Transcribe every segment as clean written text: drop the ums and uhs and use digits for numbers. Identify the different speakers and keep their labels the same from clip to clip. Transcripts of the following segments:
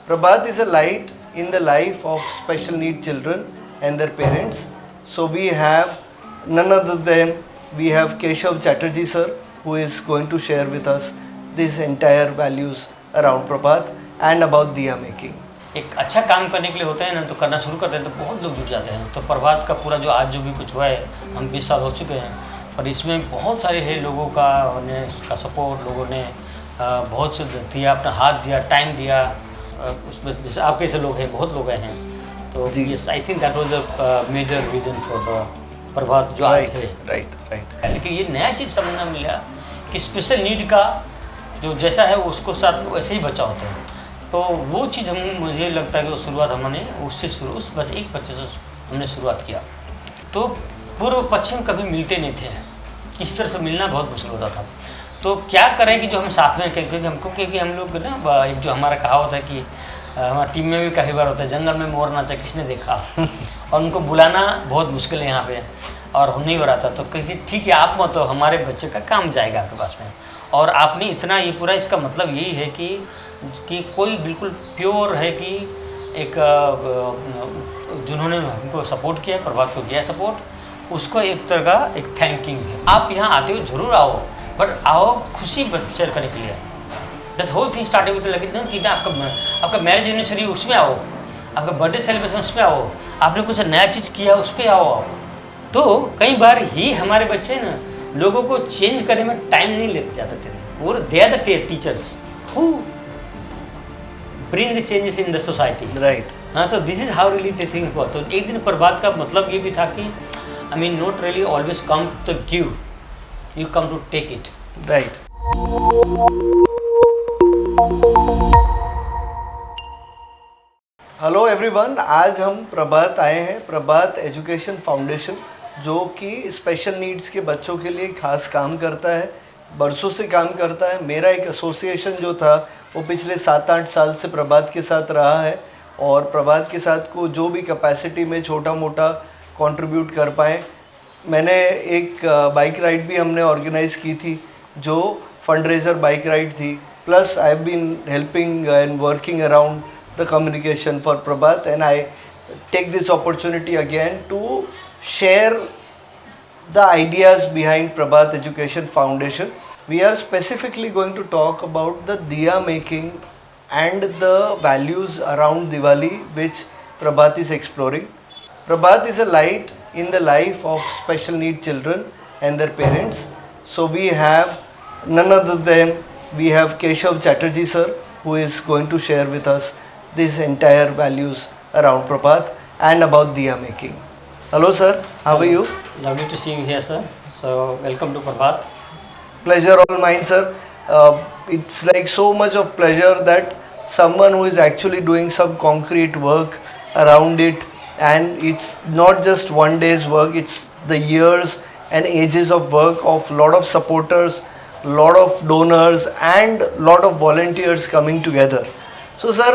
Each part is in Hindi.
Speaker 1: Prabhat is a light in the life of special need children and their parents. So we have none other than we have Keshav Chatterjee sir, who is going to share with us these entire values around Prabhat and about diya making.
Speaker 2: एक अच्छा काम करने के लिए होता है ना, तो करना शुरू करते हैं तो बहुत लोग जुट जाते हैं। तो प्रभात का पूरा जो आज जो भी कुछ हुआ है, हम 20 साल हो चुके हैं, और इसमें बहुत सारे है लोगों का सपोर्ट, लोगों ने बहुत से दिया, अपना हाथ दिया, टाइम दिया। उसमें जैसे आपके से लोग हैं, बहुत लोग हैं, तो yes I think that was a major reason for the Prabhat जो आज है।
Speaker 1: राइट।
Speaker 2: लेकिन ये नया चीज़ समझना मिला कि स्पेशल नीड का जो जैसा है उसको साथ वैसे ही बच्चा होता है। तो वो चीज़ मुझे लगता है कि वो शुरुआत हमने उस एक बच्चे से हमने शुरुआत किया। तो पूर्व पश्चिम कभी मिलते नहीं थे, इस तरह से मिलना बहुत मुश्किल होता था। तो क्या करें कि जो हम साथ में, क्योंकि हम लोग ना, एक जो हमारा कहावत है कि हमारी टीम में भी काफ़ी बार होता है, जंगल में मोर नाचा किसने देखा और उनको बुलाना बहुत मुश्किल है यहाँ पे, और नहीं हो रहा था। तो कहिए ठीक है, आप मत, तो हमारे बच्चे का काम जाएगा आपके पास में। और आपने इतना, ये पूरा इसका मतलब यही है कि कोई बिल्कुल प्योर है कि एक जिन्होंने हमको सपोर्ट किया, प्रभात को किया सपोर्ट, उसको एक तरह का एक थैंकिंग है। आप यहाँ आते हो ज़रूर आओ, बट आओ खुशी शेयर करने के लिए। That's whole thing starting with लगी कि आपका मैरिज एनिवर्सरी उसमें आओ, आपका बर्थडे सेलिब्रेशन उसमें आओ, आपने कुछ नया चीज़ किया उस पर आओ। तो कई बार ही हमारे बच्चे ना लोगों को चेंज करने में टाइम नहीं लेते जाते थे, वो they are the teachers who bring the changes in the society.
Speaker 1: Right.
Speaker 2: हाँ, तो this is how really the thing हुआ। तो एक दिन प्रभात का मतलब ये भी था कि I mean not really always come to give, you come to take it.
Speaker 1: Right. Hello everyone, आज हम प्रभात आए हैं, प्रभात एजुकेशन फाउंडेशन, जो कि स्पेशल नीड्स के बच्चों के लिए खास काम करता है, बरसों से काम करता है। मेरा एक एसोसिएशन जो था वो पिछले 7-8 साल से प्रभात के साथ रहा है, और प्रभात के साथ को जो भी कैपेसिटी में छोटा मोटा कंट्रीब्यूट कर पाए। मैंने एक बाइक राइड भी हमने ऑर्गेनाइज़ की थी, जो फंड रेजर बाइक राइड थी। Plus I have been helping and working around the communication for Prabhat, and I take this opportunity again to share the ideas behind Prabhat Education Foundation. We are specifically going to talk about the diya making and the values around Diwali which Prabhat is exploring. Prabhat is a light in the life of special need children and their parents. So we have none other than we have Keshav Chatterjee sir, who is going to share with us these entire values around Prabhat and about diya making. Hello sir, how are you?
Speaker 2: Lovely to see you here, sir. So welcome to Prabhat.
Speaker 1: Pleasure all mine, sir. It's like so much of pleasure that someone who is actually doing some concrete work around it, and it's not just one day's work, it's the years and ages of work of lot of supporters, lot of donors and lot of volunteers coming together. So sir,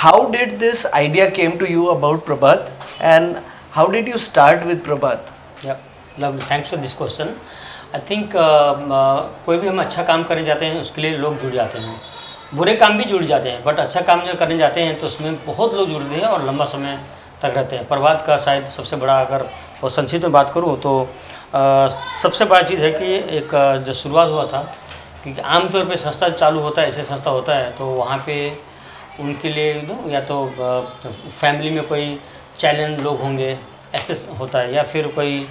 Speaker 1: how did this idea came to you about Prabhat, and how did you start with Prabhat?
Speaker 2: Yeah, lovely. Thanks for this question. I think कोई भी हम अच्छा काम करने जाते हैं उसके लिए लोग जुड़ जाते हैं, बुरे काम भी जुड़ जाते हैं, बट अच्छा काम जो करने जाते हैं तो उसमें बहुत लोग जुड़ते हैं और लंबा समय तक रहते हैं। प्रभात का शायद सबसे बड़ा, अगर और संक्षिप्त में बात करूँ तो सबसे बड़ा चीज़ है कि एक जो शुरुआत हुआ था, क्योंकि आमतौर पे संस्था चालू होता है, ऐसे संस्था होता है, तो वहाँ पे उनके लिए या तो फैमिली में कोई चैलेंज लोग होंगे, ऐसे होता है, या फिर कोई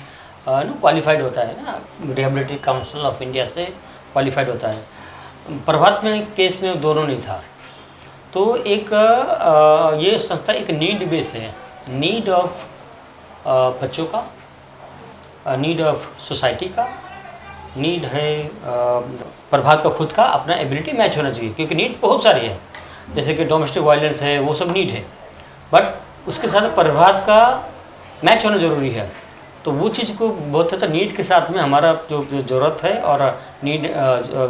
Speaker 2: क्वालिफाइड होता है ना, रिहेबिलिटी काउंसिल ऑफ इंडिया से क्वालिफाइड होता है। प्रभात में केस में दोनों नहीं था। तो एक ये संस्था एक नीड बेस है, नीड ऑफ बच्चों का, नीड ऑफ सोसाइटी का, नीड है प्रभात का खुद का अपना एबिलिटी मैच होना चाहिए, क्योंकि नीड बहुत सारी है, जैसे कि डोमेस्टिक वायलेंस है, वो सब नीड है, बट उसके साथ प्रभात का मैच होना ज़रूरी है। तो वो चीज़ को बहुत ज़्यादा नीड के साथ में हमारा जो ज़रूरत है और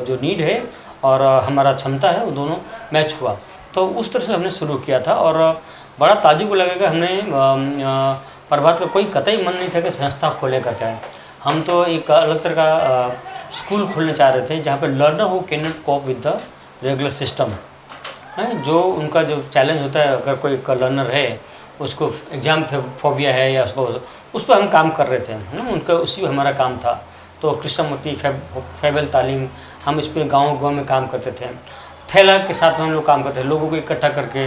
Speaker 2: जो नीड है और हमारा क्षमता है, वो दोनों मैच हुआ। तो उस तरह से हमने शुरू किया था, और बड़ा ताजुब लगेगा, हमने प्रभात का कोई कतई मन नहीं था कि संस्था खोले करके। हम तो एक अलग तरह का स्कूल खोलना चाह रहे थे, जहाँ पे learner who can not cope with the regular system, हैं, जो उनका जो चैलेंज होता है, अगर कोई लर्नर है उसको एग्ज़ाम फोबिया है या उसको, उस पर हम काम कर रहे थे है ना, उनका उसी में हमारा काम था। तो कृष्णमूर्ति फेबल तालीम, हम इस पे गाँव में काम करते थे। थैला के साथ में हम लोग काम करते थे, लोगों को इकट्ठा करके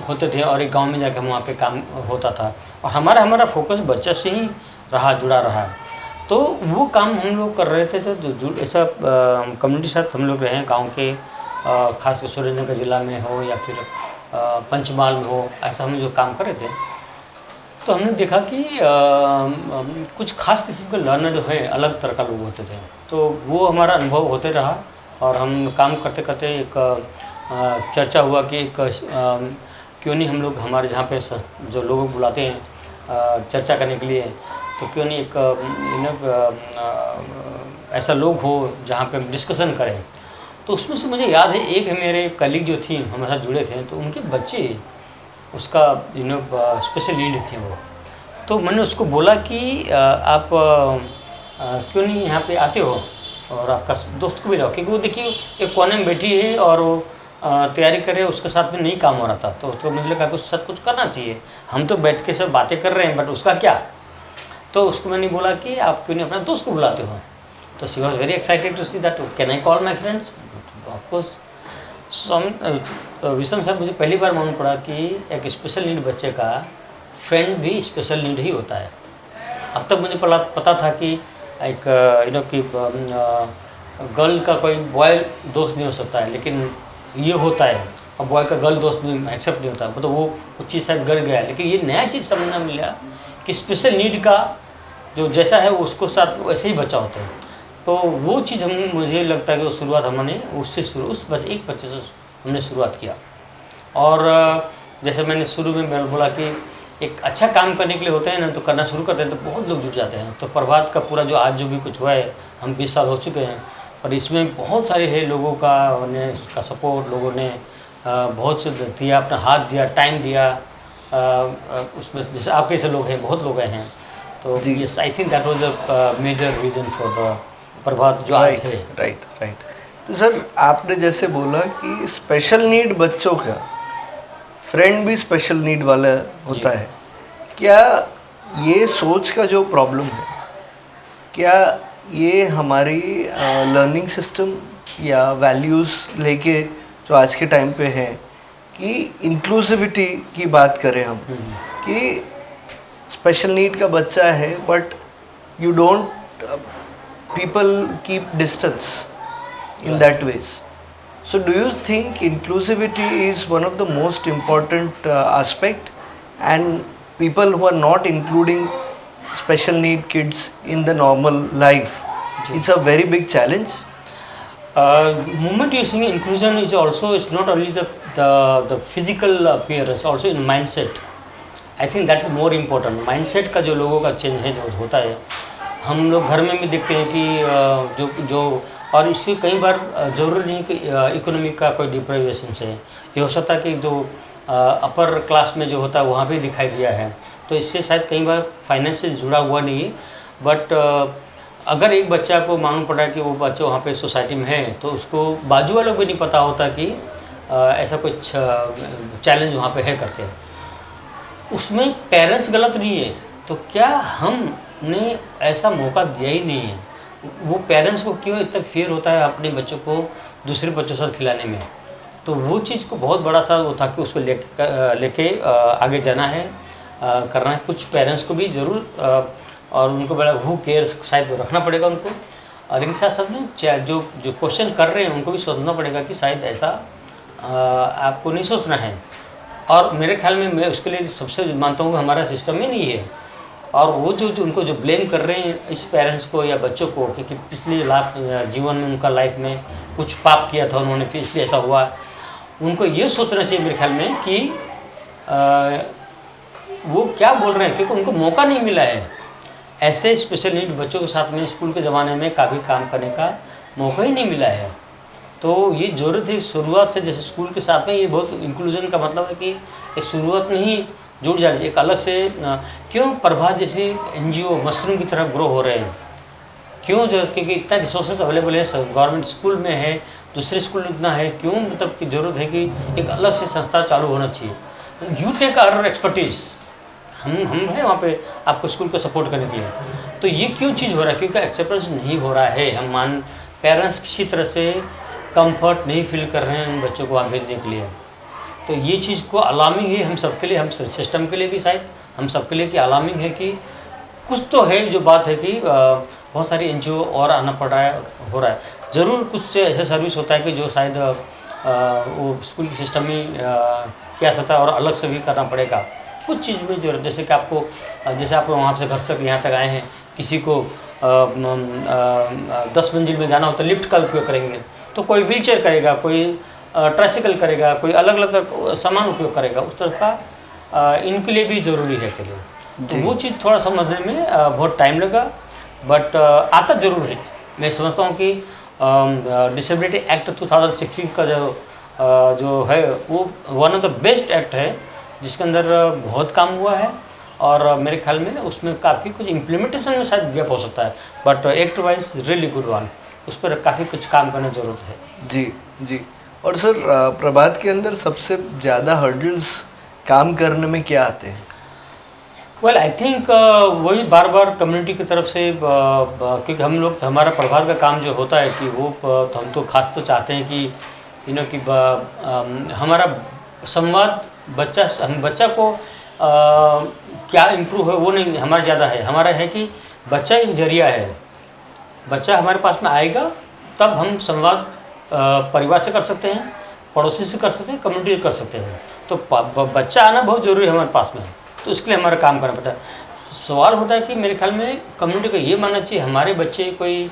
Speaker 2: होते थे और एक गांव में जाकर वहाँ पे काम होता था। और हमारा फोकस बच्चा से ही रहा, जुड़ा रहा। तो वो काम हम लोग कर रहे थे। तो ऐसा कम्युनिटी साथ हम लोग रहे गांव के, खासकर सुरेंद्रनगर ज़िला में हो या फिर पंचमहाल में हो, ऐसा हम जो काम कर रहे थे। तो हमने देखा कि कुछ खास किस्म के लर्नर जो है अलग तरह का लोग होते थे। तो वो हमारा अनुभव होते रहा और हम काम करते करते एक चर्चा हुआ कि एक क्यों नहीं हम लोग हमारे जहाँ पे जो लोगों को बुलाते हैं चर्चा करने के लिए, तो क्यों नहीं एक ऐसा लोग हो जहाँ पे हम डिस्कशन करें। तो उसमें से मुझे याद है एक मेरे कलीग जो थी हमारे साथ जुड़े थे, तो उनके बच्चे उसका स्पेशल नीड थी वो। तो मैंने उसको बोला कि आप क्यों नहीं यहाँ पे आते हो और आपका दोस्त को भी लाओ, क्योंकि वो देखिए एक कोने में बैठी है और वो तैयारी कर रहे, उसके साथ में नहीं काम हो रहा था। तो उसको मुझे लगा कि उसके साथ कुछ करना चाहिए, हम तो बैठ के सब बातें कर रहे हैं बट उसका क्या। तो उसको मैंने बोला कि आप क्यों नहीं अपना दोस्त को बुलाते हो। तो she was very excited to see that, can I call my friends. Of course विषम सर, मुझे पहली बार मालूम पड़ा कि एक स्पेशल नीड बच्चे का फ्रेंड भी स्पेशल नीड ही होता है। अब तक मुझे पता था कि एक कि गर्ल का कोई बॉय दोस्त नहीं हो सकता है, लेकिन ये होता है। और बॉय का गर्ल दोस्त नहीं एक्सेप्ट नहीं होता, मतलब वो कुछ चीज़ शायद गड़ गया है। लेकिन ये नया चीज़ समझना मिला कि स्पेशल नीड का जो जैसा है उसको साथ वैसे ही बच्चा होता है। तो वो चीज़ मुझे लगता है कि शुरुआत हमने उससे एक बच्चे से हमने शुरुआत किया। और जैसे मैंने शुरू में बोला कि एक अच्छा काम करने के लिए होते हैं ना, तो करना शुरू करते हैं तो बहुत लोग जुड़ जाते हैं। तो प्रभात का पूरा जो आज जो भी कुछ हुआ है, हम 20 साल हो चुके हैं, और इसमें बहुत सारे है लोगों का सपोर्ट, लोगों ने बहुत से दिया, अपना हाथ दिया, टाइम दिया। उसमें जैसे आपके ऐसे लोग हैं, बहुत लोग हैं। तो yes, I think that was a major reason for the Prabhat जो आज है।
Speaker 1: राइट। तो सर आपने जैसे बोला कि स्पेशल नीड बच्चों का फ्रेंड भी स्पेशल नीड वाला होता है, क्या ये सोच का जो प्रॉब्लम है, क्या ये हमारी लर्निंग सिस्टम या वैल्यूज़ लेके जो आज के टाइम पे है कि इंक्लूसिविटी की बात करें हम, कि स्पेशल नीड का बच्चा है but you don't people keep distance in that ways. So do you think inclusivity is one of the most important aspect, and people who are not including special need kids in the normal life, it's a very big challenge?
Speaker 2: Moment you're saying inclusion is also, it's not only the physical appearance, also in mindset. I think that is more important. Mindset का जो लोगों का चेंज है जो होता है, हम लोग घर में भी देखते हैं कि जो और इससे कई बार ज़रूरी नहीं कि इकोनॉमिक का कोई डिप्राइवेशन है, ये हो सकता है कि जो अपर क्लास में जो होता है वहाँ पे दिखाई दिया है। तो इससे शायद कई बार फाइनेंस से जुड़ा हुआ नहीं है, बट अगर एक बच्चा को मालूम पड़ा कि वो बच्चा वहाँ पे सोसाइटी में है, तो उसको बाजू वालों को भी नहीं पता होता कि ऐसा कुछ चैलेंज वहाँ पे है करके। उसमें पेरेंट्स गलत नहीं है, तो क्या हमने ऐसा मौका दिया ही नहीं है। वो पेरेंट्स को क्यों इतना फियर होता है अपने बच्चों को दूसरे बच्चों के साथ खिलाने में। तो वो चीज़ को बहुत बड़ा सा वो था कि उसको लेके आगे जाना है, करना है। कुछ पेरेंट्स को भी ज़रूर और उनको बड़ा हु केयर्स शायद रखना पड़ेगा उनको, और लेकिन साथ साथ में जो क्वेश्चन कर रहे हैं उनको भी सोचना पड़ेगा कि शायद ऐसा आपको नहीं सोचना है। और मेरे ख्याल में मैं उसके लिए सबसे मानता हूँ कि हमारा सिस्टम ही नहीं है। और वो जो उनको जो ब्लेम कर रहे हैं इस पेरेंट्स को या बच्चों को कि पिछले जीवन में उनका लाइफ में कुछ पाप किया था उन्होंने, फिर इसलिए ऐसा हुआ, उनको ये सोचना चाहिए मेरे ख्याल में कि वो क्या बोल रहे हैं, क्योंकि उनको मौका नहीं मिला है। ऐसे स्पेशल नीड बच्चों के साथ में स्कूल के ज़माने में काफ़ी काम करने का मौका ही नहीं मिला है। तो ये ज़रूरत है शुरुआत से, जैसे स्कूल के साथ में ये बहुत इंक्लूजन का मतलब है कि एक शुरुआत में ही जुड़ जाना चाहिए। एक अलग से क्यों प्रभात जैसे NGO मशरूम की तरह ग्रो हो रहे हैं, क्यों? क्योंकि इतना रिसोर्सेज अवेलेबल है, गवर्नमेंट स्कूल में है, दूसरे स्कूल में इतना है क्यों, मतलब की ज़रूरत है कि एक अलग से संस्था चालू होना चाहिए। यू टेक आवर एक्सपर्टीज़, हम हैं वहाँ पे आपको स्कूल को सपोर्ट करने के लिए। तो ये क्यों चीज़ हो रहा है, क्योंकि एक्सेप्टेंस नहीं हो रहा है। हम पेरेंट्स किसी तरह से कंफर्ट नहीं फील कर रहे हैं उन बच्चों को वहाँ भेजने के लिए। तो ये चीज़ को अलार्मिंग है हम सबके लिए, हम सिस्टम के लिए भी, शायद हम सबके लिए कि अलार्मिंग है कि कुछ तो है जो बात है कि बहुत सारी एनजीओ और आना पड़ रहा है, हो रहा है। ज़रूर कुछ से ऐसा सर्विस होता है कि जो शायद वो स्कूल के सिस्टम में किया सकता है और अलग से भी करना पड़ेगा। कुछ चीज़ में जरूरत, जैसे कि आपको जैसे आप वहाँ से घर से यहाँ तक आए हैं, किसी को 10 मंजिल में जाना हो तो लिफ्ट का उपयोग करेंगे, तो कोई व्हीलचेयर करेगा, कोई ट्राइसिकल करेगा, कोई अलग अलग सामान उपयोग करेगा। उस तरह का इनके लिए भी ज़रूरी है। चलिए, तो वो चीज़ थोड़ा समझने में बहुत टाइम लगा, बट आता ज़रूर है। मैं समझता हूँ कि डिसेबिलिटी एक्ट 2016 का जो है वो one of the best act है, जिसके अंदर बहुत काम हुआ है और मेरे ख्याल में उसमें काफ़ी कुछ इम्प्लीमेंटेशन में शायद गैप हो सकता है, but act wise really good one, उस पर काफ़ी कुछ काम करने की ज़रूरत है।
Speaker 1: जी जी। और सर प्रभात के अंदर सबसे ज़्यादा हर्डल्स काम करने में क्या आते हैं?
Speaker 2: वेल आई थिंक वही बार बार कम्युनिटी की तरफ से क्योंकि हम लोग, हमारा प्रभात का काम जो होता है कि वो तो हम तो खास तो चाहते हैं कि कि हमारा संवाद हम बच्चा को क्या इम्प्रूव है वो नहीं हमारा ज़्यादा है। हमारा है कि बच्चा एक जरिया है, बच्चा हमारे पास में आएगा तब हम संवाद परिवार से कर सकते हैं, पड़ोसी से कर सकते हैं, कम्युनिटी से कर सकते हैं। तो बच्चा आना बहुत ज़रूरी है हमारे पास में, तो इसके लिए हमारा काम करना पड़ता है। सवाल होता है कि मेरे ख्याल में कम्युनिटी को ये मानना चाहिए हमारे बच्चे कोई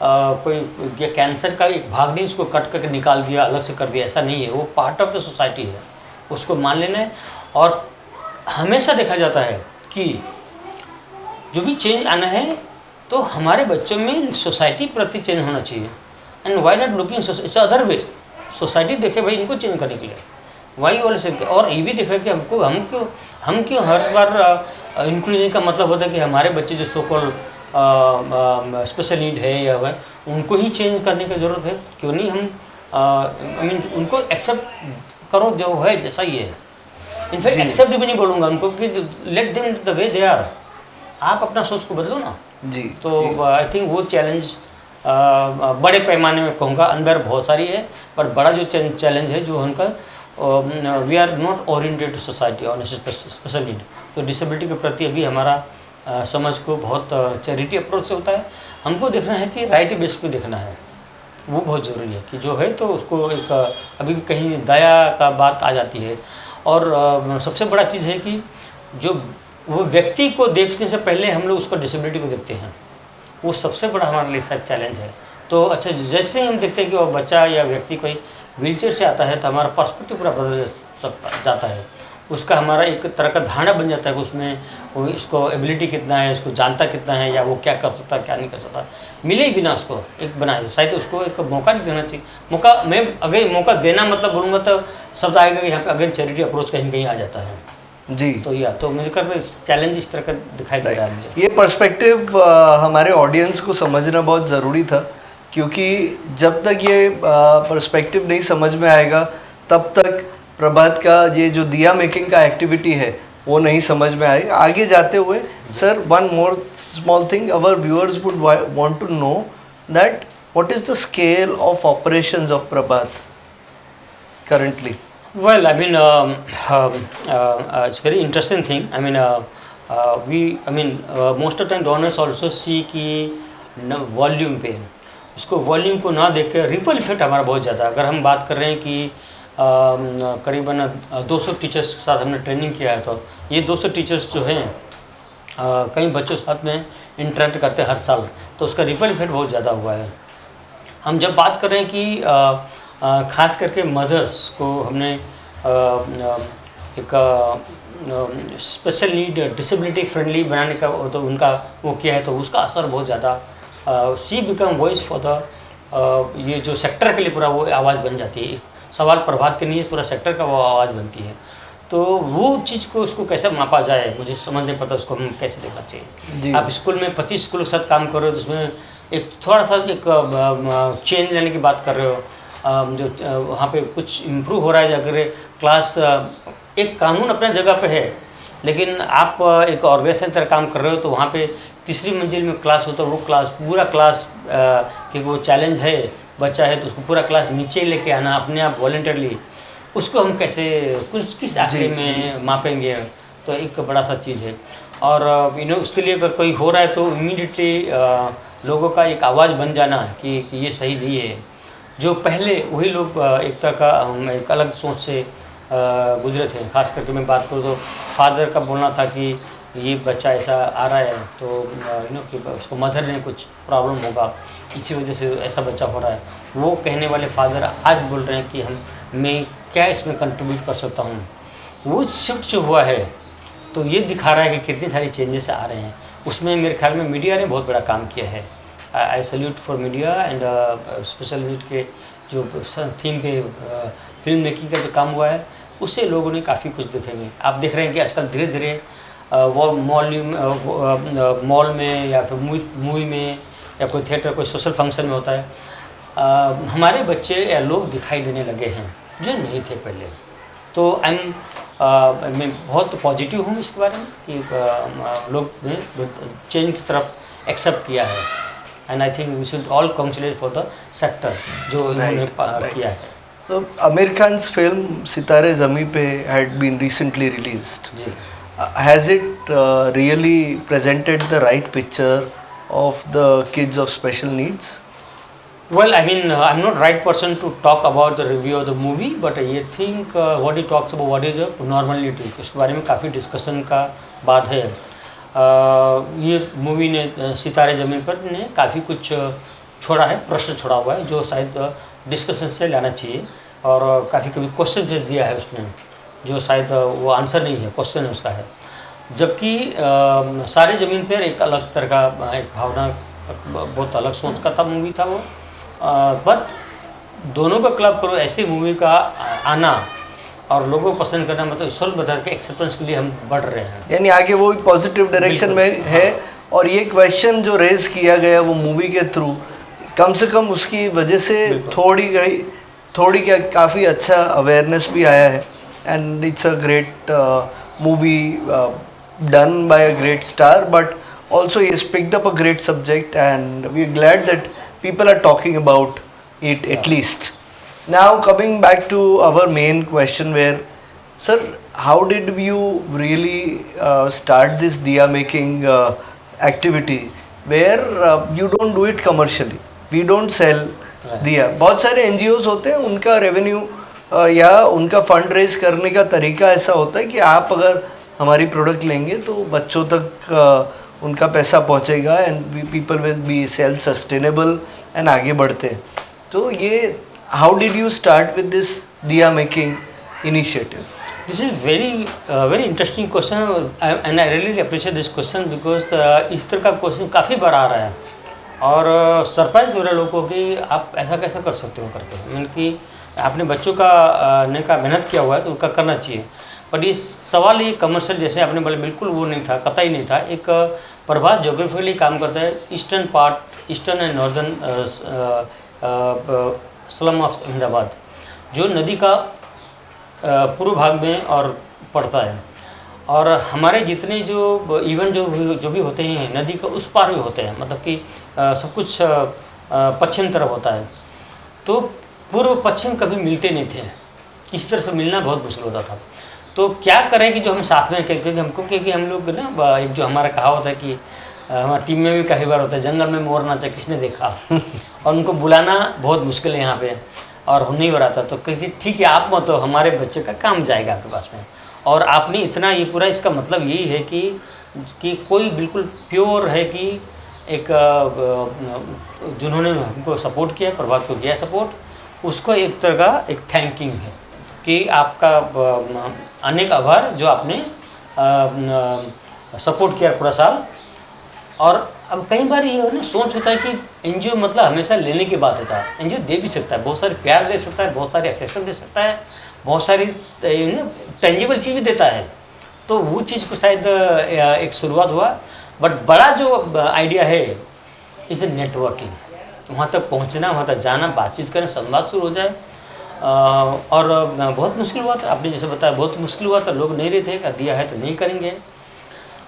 Speaker 2: कैंसर का एक भाग नहीं, उसको कट करके निकाल दिया, अलग से कर दिया, ऐसा नहीं है। वो पार्ट ऑफ द सोसाइटी है, उसको मान लेना है। और हमेशा देखा जाता है कि जो भी चेंज आना है तो हमारे बच्चों में सोसाइटी प्रति चेंज होना चाहिए। And why not looking its other way, society देखे भाई इनको चेंज करने के लिए, वाई वाले से। और ये भी देखा कि हम क्यों हर बार इंक्लूजन का मतलब होता है कि हमारे बच्चे जो सो कॉल्ड स्पेशल नीड है या वह, उनको ही चेंज करने की ज़रूरत है। क्यों नहीं हम उनको एक्सेप्ट करो जो है जैसा ही है। इनफैक्ट एक्सेप्ट भी नहीं बोलूँगा उनको कि let them the way they are, आप अपना सोच को बदलो ना
Speaker 1: जी।
Speaker 2: तो आई थिंक वो चैलेंज बड़े पैमाने में कहूँगा अंदर बहुत सारी है, पर बड़ा जो चैलेंज है जो उनका we are not oriented to society on special need. तो डिसेबिलिटी के प्रति अभी हमारा समझ को बहुत चैरिटी अप्रोच से होता है। हमको देखना है कि राइट बेस पे देखना है, वो बहुत ज़रूरी है कि जो है तो उसको एक अभी भी कहीं दया का बात आ जाती है। और सबसे बड़ा चीज़ है कि जो वो व्यक्ति को देखने से पहले हम लोग उसको डिसेबिलिटी को देखते हैं, वो सबसे बड़ा हमारे लिए शायद चैलेंज है। तो अच्छा, जैसे हम देखते हैं कि वो बच्चा या व्यक्ति कोई व्हीलचेयर से आता है तो हमारा पर्सपेक्टिव पूरा बदल जाता है, उसका हमारा एक तरह का धारणा बन जाता है कि उसमें वो इसको एबिलिटी कितना है, उसको जानता कितना है, या वो क्या कर सकता है क्या नहीं कर सकता। मिले ही बिना उसको एक बनाए, शायद उसको एक मौका नहीं देना चाहिए। मौका, मैं अगर मौका देना मतलब बोलूँगा तो शब्द आएगा कि यहाँ पे अगर चैरिटी अप्रोच कहीं कहीं आ जाता है
Speaker 1: जी।
Speaker 2: तो मुझे कर चैलेंज इस तरह का दिखाई दे रहा है मुझे।
Speaker 1: ये पर्सपेक्टिव हमारे ऑडियंस को समझना बहुत ज़रूरी था, क्योंकि जब तक ये पर्सपेक्टिव नहीं समझ में आएगा तब तक प्रभात का ये जो दिया मेकिंग का एक्टिविटी है वो नहीं समझ में आएगा। आगे जाते हुए sir, one more small thing, our viewers would want to know that what is the scale of operations of Prabhat currently?
Speaker 2: Well, I mean, it's very interesting thing. I mean, most of the time donors also see कि वॉल्यूम पे, उसको वॉल्यूम को ना देख के रिपल इफेक्ट हमारा बहुत ज़्यादा। अगर हम बात कर रहे हैं कि करीबन 200 टीचर्स के साथ हमने ट्रेनिंग किया है, तो ये 200 टीचर्स जो हैं कई बच्चों के साथ में इंटरेक्ट करते हैं हर साल, तो उसका रिपल इफेक्ट बहुत ज़्यादा हुआ है। हम जब बात कर रहे हैं कि ख़ास करके मदर्स को हमने एक स्पेशल नीड डिसेबिलिटी फ्रेंडली बनाने का तो उनका वो किया है, तो उसका असर बहुत ज़्यादा। सी बिकम वॉइस फॉर द ये जो सेक्टर के लिए पूरा वो आवाज़ बन जाती है। सवाल प्रभात के लिए पूरा सेक्टर का वो आवाज़ बनती है। तो वो चीज़ को उसको कैसे मापा जाए मुझे समझ नहीं पता, उसको हम कैसे देखना चाहिए। आप स्कूल में 25 स्कूलों के साथ काम कर रहे हो, जिसमें एक थोड़ा सा एक चेंज लेने की बात कर रहे हो, वहाँ पे कुछ इम्प्रूव हो रहा है। अगर क्लास एक कानून अपने जगह पे है, लेकिन आप एक ऑर्गेनाइजेशन तरह काम कर रहे हो, तो वहाँ पे तीसरी मंजिल में क्लास होता है, वो क्लास पूरा क्लास कि वो चैलेंज है, बच्चा है तो उसको पूरा क्लास नीचे लेके आना अपने आप वॉलंटरली, उसको हम कैसे किस आंकड़े में मापेंगे, तो एक बड़ा सा चीज़ है। और उसके लिए अगर कोई हो रहा है तो इमीडिएटली लोगों का एक आवाज़ बन जाना कि ये सही नहीं है। जो पहले वही लोग एक तरह का एक अलग सोच से गुजरे थे। खास करके मैं बात करूँ तो फादर का बोलना था कि ये बच्चा ऐसा आ रहा है तो कि उसको मदर ने कुछ प्रॉब्लम होगा, इसी वजह से ऐसा बच्चा हो रहा है। वो कहने वाले फादर आज बोल रहे हैं कि मैं क्या इसमें कंट्रीब्यूट कर सकता हूँ। वो शिफ्ट जो हुआ है तो ये दिखा रहा है कि कितनी सारी चेंजेस आ रहे हैं। उसमें मेरे ख्याल में मीडिया ने बहुत बड़ा काम किया है। I salute for media and special unit के जो थीम पे फिल्म मेकिंग का जो काम हुआ है, उससे लोगों ने काफ़ी कुछ देखेंगे। आप देख रहे हैं कि आजकल धीरे धीरे वो मॉल में या फिर मूवी में या कोई थिएटर, कोई सोशल फंक्शन में होता है, हमारे बच्चे या लोग दिखाई देने लगे हैं जो नहीं थे पहले। तो मैं बहुत पॉजिटिव हूँ इसके बारे में कि लोग ने चेंज की तरफ एक्सेप्ट किया है। And I think we should all congratulate for the sector जो इन्होंने किया है।
Speaker 1: So Amir Khan's film Sitare Zameen Pe had been recently released. Has it really presented the right picture of the kids of special needs?
Speaker 2: Well, I mean, I'm not right person to talk about the review of the movie, but I think what he talks about, what is a normality, उसके बारे में काफ़ी डिस्कशन का बात है। ये मूवी ने सितारे ज़मीन पर ने काफ़ी कुछ छोड़ा है, प्रश्न छोड़ा हुआ है जो शायद डिस्कशन से लाना चाहिए। और काफ़ी कभी क्वेश्चन भी दिया है उसने जो शायद वो आंसर नहीं है, क्वेश्चन है उसका है। जबकि सारे ज़मीन पर एक अलग तरह का एक भावना, बहुत अलग सोच का था मूवी था वो। बट दोनों का क्लब करो ऐसी मूवी का आना और लोगों को पसंद करना, मतलब ईश्वर बता के एक्सेप्टेंस के लिए हम बढ़ रहे हैं,
Speaker 1: यानी आगे वो पॉजिटिव डायरेक्शन में है। और ये क्वेश्चन जो रेज किया गया वो मूवी के थ्रू, कम से कम उसकी वजह से थोड़ी क्या काफ़ी अच्छा अवेयरनेस भी आया है। And it's a great movie done by a great star, but also he has picked up a great subject and we are glad that people are talking about it at least. Now coming back to our main question, where sir, how did you really start this diya making activity where you don't do it commercially, we don't sell दिया। बहुत सारे NGOs होते हैं, उनका रेवेन्यू या उनका फंड रेज करने का तरीका ऐसा होता है कि आप अगर हमारी प्रोडक्ट लेंगे तो बच्चों तक उनका पैसा पहुंचेगा and people will be self sustainable and आगे बढ़ते हैं। तो ये how did you start with this diya making initiative?
Speaker 2: This is very interesting question and I really appreciate this question because इस तरह का क्वेश्चन काफ़ी बार आ रहा है और सरप्राइज हो रहा है लोगों को कि आप ऐसा कैसा कर सकते हो करके। मीन कि आपने बच्चों का ने का मेहनत किया हुआ है तो उनका करना चाहिए। बट इस सवाल ये कमर्शियल जैसे आपने बोले बिल्कुल वो नहीं था, कतई नहीं था। एक प्रभात जोग्राफिकली काम करता है eastern part, eastern and northern slum of Ahmedabad, जो नदी का पूर्व भाग में और पड़ता है। और हमारे जितने जो इवेंट जो भी होते हैं नदी का उस पार भी होते हैं, मतलब कि सब कुछ पश्चिम तरफ होता है। तो पूर्व पश्चिम कभी मिलते नहीं थे, किसी तरह से मिलना बहुत मुश्किल होता था। तो क्या करें कि जो हम साथ में, क्योंकि हमको क्योंकि हम लोग ना एक जो हमारा कहावत है कि हमारी टीम में भी काफ़ी बार होता है जंगल में मोर नाचा किसने देखा और उनको बुलाना बहुत मुश्किल है यहाँ पे और नहीं हो रहा था। तो कहीं ठीक है आप मत हो, हमारे बच्चे का काम जाएगा आपके पास में। और आपने इतना ये पूरा, इसका मतलब यही है कि कोई बिल्कुल प्योर है कि एक जिन्होंने हमको सपोर्ट किया, प्रभात को किया सपोर्ट, उसको एक तरह का एक थैंकिंग है कि आपका अनेक आभार जो आपने सपोर्ट किया पूरा साल। और अब कई बार ये ना सोच होता है कि एनजीओ मतलब हमेशा लेने की बात होता है। एनजीओ दे भी सकता है, बहुत सारे प्यार दे सकता है, बहुत सारे अफेक्शन दे सकता है, बहुत सारी टेंजिबल चीज़ भी देता है। तो वो चीज़ को शायद एक शुरुआत हुआ। बट बड़ा जो आइडिया है इज़ नेटवर्किंग। वहाँ तक पहुँचना, वहाँ तक जाना, बातचीत करना, संवाद शुरू हो जाए। और बहुत मुश्किल हुआ था, आपने जैसे बताया बहुत मुश्किल हुआ था, लोग नहीं रहे थे कि दिया है तो नहीं करेंगे।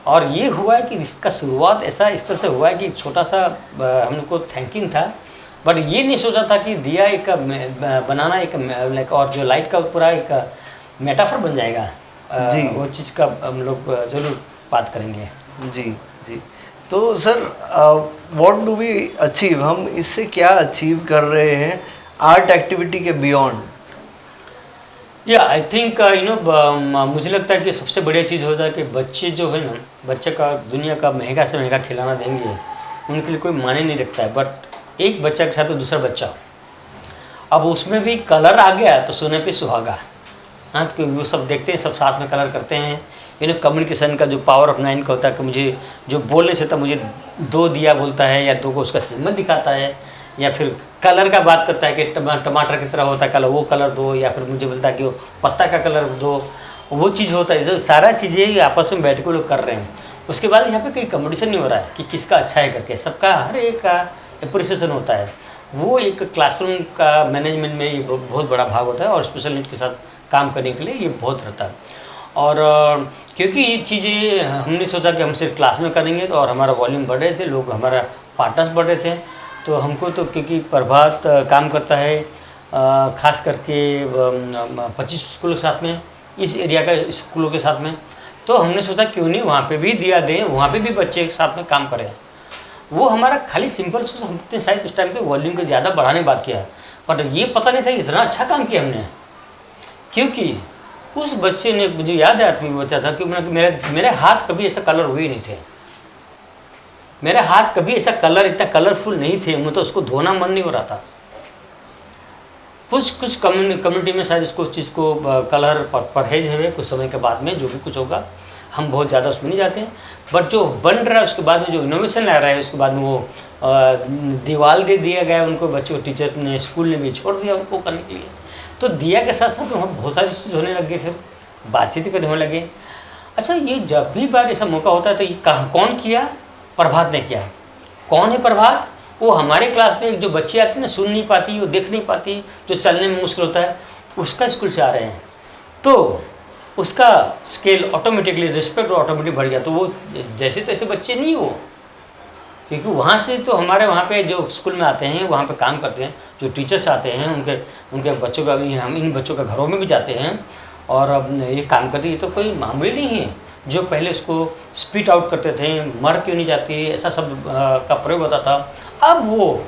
Speaker 2: और ये हुआ है कि इसका शुरुआत ऐसा इस तरह से हुआ है कि छोटा सा हम लोग को थिंकिंग था, बट ये नहीं सोचा था कि दिया एक बनाना एक लाइक, और जो लाइट का पूरा एक मेटाफर बन जाएगा।
Speaker 1: जी।
Speaker 2: वो चीज़ का हम लोग ज़रूर बात करेंगे।
Speaker 1: जी जी। तो sir what do we achieve, हम इससे क्या अचीव कर रहे हैं आर्ट एक्टिविटी के बियॉन्ड?
Speaker 2: या आई थिंक यू नो, मुझे लगता है कि सबसे बढ़िया चीज़ हो जाए कि बच्चे जो है ना, बच्चे का दुनिया का महंगा से महंगा खिलौना देंगे, उनके लिए कोई मायने नहीं रखता है, बट एक बच्चा के साथ तो दूसरा बच्चा, अब उसमें भी कलर आ गया तो सोने पे सुहागा। हाँ, तो वो सब देखते हैं, सब साथ में कलर करते हैं। यू नो, कम्युनिकेशन का जो पावर ऑफ 9 का होता है कि मुझे जो बोल नहीं सकता, मुझे 2 दिया बोलता है या 2 को उसका सिम्बल दिखाता है, या फिर कलर का बात करता है कि टमाटर की तरह होता है कलर, वो कलर दो, या फिर मुझे बोलता है कि वो पत्ता का कलर दो, वो चीज़ होता है। जो सारा चीज़ें आपस में बैठ के लोग कर रहे हैं। उसके बाद यहाँ पे कोई कंपटीशन नहीं हो रहा है कि किसका अच्छा है करके, सबका हर एक का अप्रिसिएशन होता है। वो एक क्लासरूम का मैनेजमेंट में ये बहुत बड़ा भाग होता है, और स्पेशल नीड के साथ काम करने के लिए ये बहुत रहता है। और क्योंकि ये चीज़ें हमने सोचा कि हम सिर्फ क्लास में करेंगे, तो और हमारा वॉल्यूम बढ़ रहे थे, लोग हमारा पार्टनर्स बढ़ रहे थे, तो हमको तो क्योंकि प्रभात काम करता है खास करके 25 स्कूलों के साथ में, इस एरिया का स्कूलों के साथ में, तो हमने सोचा क्यों नहीं वहाँ पे भी दिया दें, वहाँ पे भी बच्चे एक साथ में काम करें। वो हमारा खाली सिंपल से हमने शायद उस टाइम पे वॉल्यूम को ज़्यादा बढ़ाने की बात किया, बट ये पता नहीं था इतना अच्छा काम किया हमने। क्योंकि उस बच्चे ने, मुझे याद है, आदमी बताया था कि मेरे हाथ कभी ऐसा कलर हुए नहीं थे, मेरे हाथ कभी ऐसा कलर इतना कलरफुल नहीं थे, मुझे तो उसको धोना मन नहीं हो रहा था। कुछ कम्युनिटी में शायद इसको चीज़ को कलर परहेज है, कुछ समय के बाद में जो भी कुछ होगा, हम बहुत ज़्यादा उसमें नहीं जाते हैं, बट जो बन रहा है उसके बाद में जो इनोवेशन आ रहा है, उसके बाद में वो दीवार दे दिया गया उनको, बच्चों को टीचर ने, स्कूल ने भी छोड़ दिया उनको करने के लिए। तो दिया के साथ साथ वहाँ बहुत सारी चीज़ होने लग गई, फिर बातचीत करने लगे। अच्छा, ये जब भी बार ऐसा मौका होता है तो ये कौन किया? प्रभात ने किया। कौन है प्रभात? वो हमारे क्लास में एक जो बच्ची आती है ना, सुन नहीं पाती, वो देख नहीं पाती, जो चलने में मुश्किल होता है, उसका स्कूल से आ रहे हैं, तो उसका स्केल ऑटोमेटिकली, रिस्पेक्ट ऑटोमेटिक बढ़ गया। तो वो जैसे तैसे बच्चे नहीं वो, क्योंकि वहाँ से तो हमारे वहाँ पे जो स्कूल में आते हैं, वहाँ पे काम करते हैं, जो टीचर्स आते हैं, उनके बच्चों का भी, हम इन बच्चों का घरों में भी जाते हैं और अब ये काम करते हैं। ये तो कोई मामूली नहीं है। जो पहले उसको स्पीट आउट करते थे, मर क्यों नहीं जाती, ऐसा शब्द का प्रयोग होता था, अब वो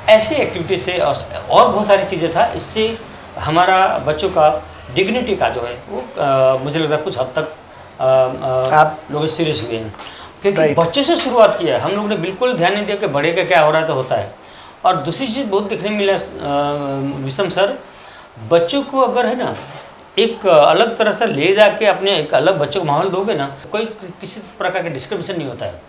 Speaker 2: ऐसी एक्टिविटी से और बहुत सारी चीज़ें था, इससे हमारा बच्चों का डिग्निटी का जो है वो मुझे लगता है कुछ हद तक आप लोग सीरियस हुए हैं, क्योंकि बच्चों से शुरुआत किया है। हम लोगों ने बिल्कुल ध्यान नहीं दिया कि बड़े का क्या हो रहा है तो होता है। और दूसरी चीज़ बहुत देखने में मिला विषम सर, बच्चों को अगर है ना एक अलग तरह से ले जाके अपने एक अलग बच्चों को माहौल दोगे ना, कोई किसी प्रकार का डिस्क्रिमिनेशन नहीं होता है।